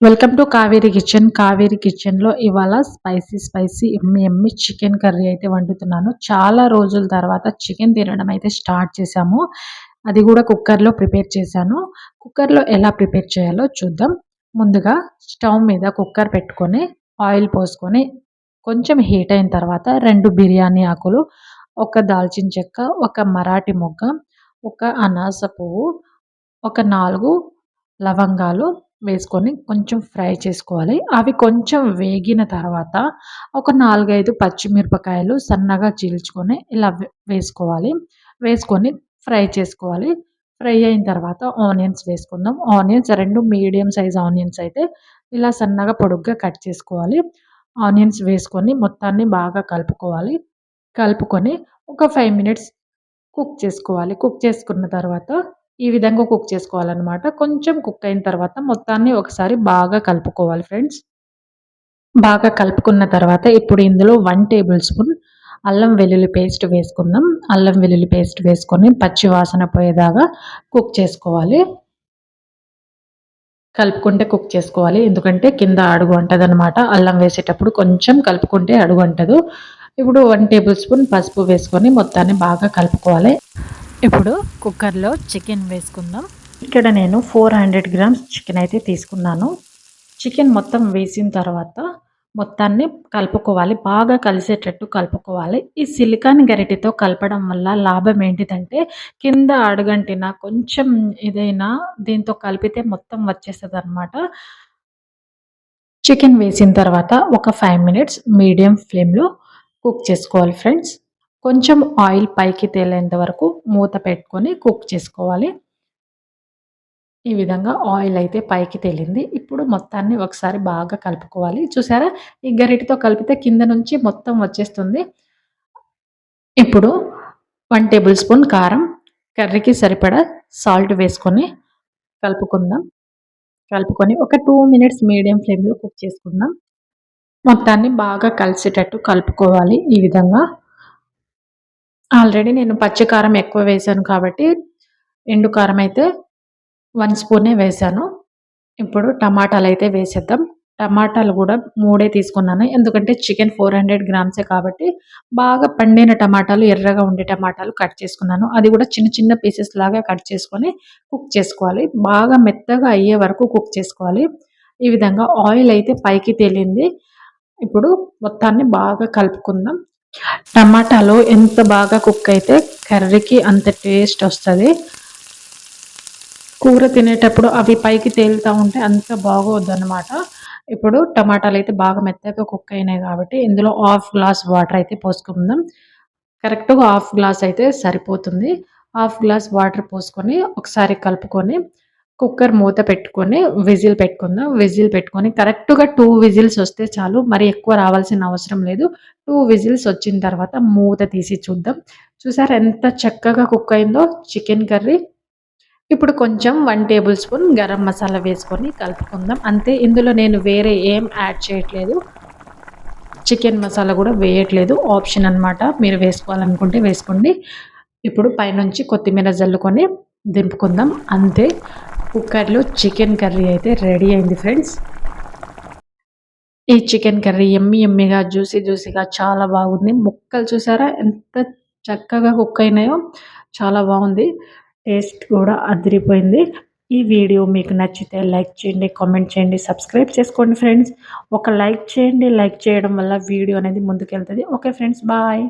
Welcome to Kaveri kitchen. Kaveri కిచెన్‌లో ఇవాళ spicy యమ్మీ chicken curry అయితే వండుతున్నాను. చాలా రోజుల తర్వాత చికెన్ తినడం అయితే స్టార్ట్ చేశాము. అది కూడా కుక్కర్‌లో ప్రిపేర్ చేశాను. కుక్కర్‌లో ఎలా ప్రిపేర్ చేయాలో చూద్దాం. ముందుగా స్టవ్ మీద కుక్కర్ పెట్టుకొని ఆయిల్ పోసుకొని కొంచెం హీట్ అయిన తర్వాత 2 బిర్యానీ ఆకులు, ఒక దాల్చిన చెక్క, ఒక మరాఠీ మొగ్గ, ఒక అనాస పువ్వు, ఒక 4 లవంగాలు వేసుకొని కొంచెం ఫ్రై చేసుకోవాలి. అవి కొంచెం వేగిన తర్వాత ఒక 4, 5 పచ్చిమిరపకాయలు సన్నగా చీల్చుకొని ఇలా వేసుకోవాలి. వేసుకొని ఫ్రై చేసుకోవాలి. ఫ్రై అయిన తర్వాత ఆనియన్స్ వేసుకుందాం. ఆనియన్స్ 2 మీడియం సైజ్ ఆనియన్స్ అయితే ఇలా సన్నగా పొడుగ్గా కట్ చేసుకోవాలి. ఆనియన్స్ వేసుకొని మొత్తాన్ని బాగా కలుపుకోవాలి. కలుపుకొని ఒక 5 మినిట్స్ కుక్ చేసుకోవాలి. కుక్ చేసుకున్న తర్వాత ఈ విధంగా కుక్ చేసుకోవాలనమాట. కొంచెం కుక్ అయిన తర్వాత మొత్తాన్ని ఒకసారి బాగా కలుపుకోవాలి ఫ్రెండ్స్. బాగా కలుపుకున్న తర్వాత ఇప్పుడు ఇందులో 1 టేబుల్ స్పూన్ అల్లం వెల్లుల్లి పేస్ట్ వేసుకుందాం. అల్లం వెల్లుల్లి పేస్ట్ వేసుకొని పచ్చి వాసన పోయేదాకా కుక్ చేసుకోవాలి. కలుపుకుంటే కుక్ చేసుకోవాలి. ఎందుకంటే కింద అడుగు అంటదనమాట. అల్లం వేసేటప్పుడు కొంచెం కలుపుకుంటే అడుగు అంటదు. ఇప్పుడు 1 టేబుల్ స్పూన్ పసుపు వేసుకొని మొత్తాన్ని బాగా కలుపుకోవాలి. ఇప్పుడు కుక్కర్‌లో చికెన్ వేసుకుందాం. ఇక్కడ నేను 400 గ్రామ్స్ చికెన్ అయితే తీసుకున్నాను. చికెన్ మొత్తం వేసిన తర్వాత మొత్తాన్ని కలుపుకోవాలి. బాగా కలిసేటట్టు కలుపుకోవాలి. ఈ సిలికాన్ గరిటెతో కలపడం వల్ల లాభం ఏంటిదంటే కింద అడుగంటిన కొంచెం ఇదైనా దీంతో కలిపితే మొత్తం వచ్చేస్తదనమాట. చికెన్ వేసిన తర్వాత ఒక 5 మినిట్స్ మీడియం ఫ్లేమ్‌లో కుక్ చేసుకోవాలి ఫ్రెండ్స్. కొంచెం ఆయిల్ పైకి తేలేంత వరకు మూత పెట్టుకొని కుక్ చేసుకోవాలి. ఈ విధంగా ఆయిల్ అయితే పైకి తేలింది. ఇప్పుడు మొత్తాన్ని ఒకసారి బాగా కలుపుకోవాలి. చూసారా? ఈ గరిటెతో కలిపితే కింద నుంచి మొత్తం వచ్చేస్తుంది. ఇప్పుడు 1 టేబుల్ స్పూన్ కారం, కర్రీకి సరిపడా సాల్ట్ వేసుకొని కలుపుకుందాం. కలుపుకొని ఒక 2 మినిట్స్ మీడియం ఫ్లేమ్‌లో కుక్ చేసుకుందాం. మొత్తాన్ని బాగా కలిసేటట్టు కలుపుకోవాలి ఈ విధంగా. ఆల్రెడీ నేను పచ్చి కారం ఎక్కువ వేశాను కాబట్టి ఎండు కారం అయితే 1 స్పూనే వేశాను. ఇప్పుడు టమాటాలైతే వేసేద్దాం. టమాటాలు గూడా 3 తీసుకున్నాను. ఎందుకంటే చికెన్ 400 గ్రామ్సే కాబట్టి బాగా పండిన టమాటాలు, ఎర్రగా ఉండే టమాటాలు కట్ చేసుకున్నాను. అది గూడా చిన్న చిన్న పీసెస్ లాగా కట్ చేసుకొని కుక్ చేసుకోవాలి. బాగా మెత్తగా అయ్యే వరకు కుక్ చేసుకోవాలి. ఈ విధంగా ఆయిల్ అయితే పైకి తేలింది. ఇప్పుడు మొత్తాన్ని బాగా కలుపుకుందాం. టమాటాలు ఎంత బాగా కుక్ అయితే కర్రీకి అంత టేస్ట్ వస్తది. కూర తినేటప్పుడు అవి పైకి తేలుతా ఉంటే అంత బాగోదనమాట. ఇప్పుడు టమాటాలైతే బాగా మెత్తగా కుక్ అయినాయి కాబట్టి ఇందులో హాఫ్ గ్లాస్ వాటర్ అయితే పోసుకుందాం. కరెక్ట్‌గా హాఫ్ గ్లాస్ అయితే సరిపోతుంది. హాఫ్ గ్లాస్ వాటర్ పోసుకొని ఒకసారి కలుపుకొని కుక్కర్ మూత పెట్టుకొని విజిల్ పెట్టుకుందాం. విజిల్ పెట్టుకొని కరెక్ట్‌గా 2 విజిల్స్ వస్తే చాలు. మరి ఎక్కువ రావాల్సిన అవసరం లేదు. 2 విజిల్స్ వచ్చిన తర్వాత మూత తీసి చూద్దాం. చూసారా ఎంత చక్కగా కుక్ అయిందో చికెన్ కర్రీ. ఇప్పుడు కొంచెం 1 టేబుల్ స్పూన్ గరం మసాలా వేసుకొని కలుపుకుందాం. అంతే, ఇందులో నేను వేరే ఏం యాడ్ చేయట్లేదు. చికెన్ మసాలా కూడా వేయట్లేదు. ఆప్షన్ అనమాట. మీరు వేసుకోవాలనుకుంటే వేసుకోండి. ఇప్పుడు పైనుంచి కొత్తిమీర జల్లుకొని దింపుకుందాం. అంతే, కుక్కర్‌లో చికెన్ కర్రీ అయితే రెడీ అయింది ఫ్రెండ్స్. ఈ చికెన్ కర్రీ యమ్మీగా జ్యూసీగా చాలా బాగుంది. ముక్కలు చూసారా ఎంత చక్కగా కుక్ అయినాయో, చాలా బాగుంది. టేస్ట్ కూడా అదిరిపోయింది. ఈ వీడియో మీకు నచ్చితే లైక్ చేయండి, కామెంట్ చేయండి, సబ్స్క్రైబ్ చేసుకోండి ఫ్రెండ్స్. ఒక లైక్ చేయండి. లైక్ చేయడం వల్ల వీడియో అనేది ముందుకెళ్తది. Okay friends, bye.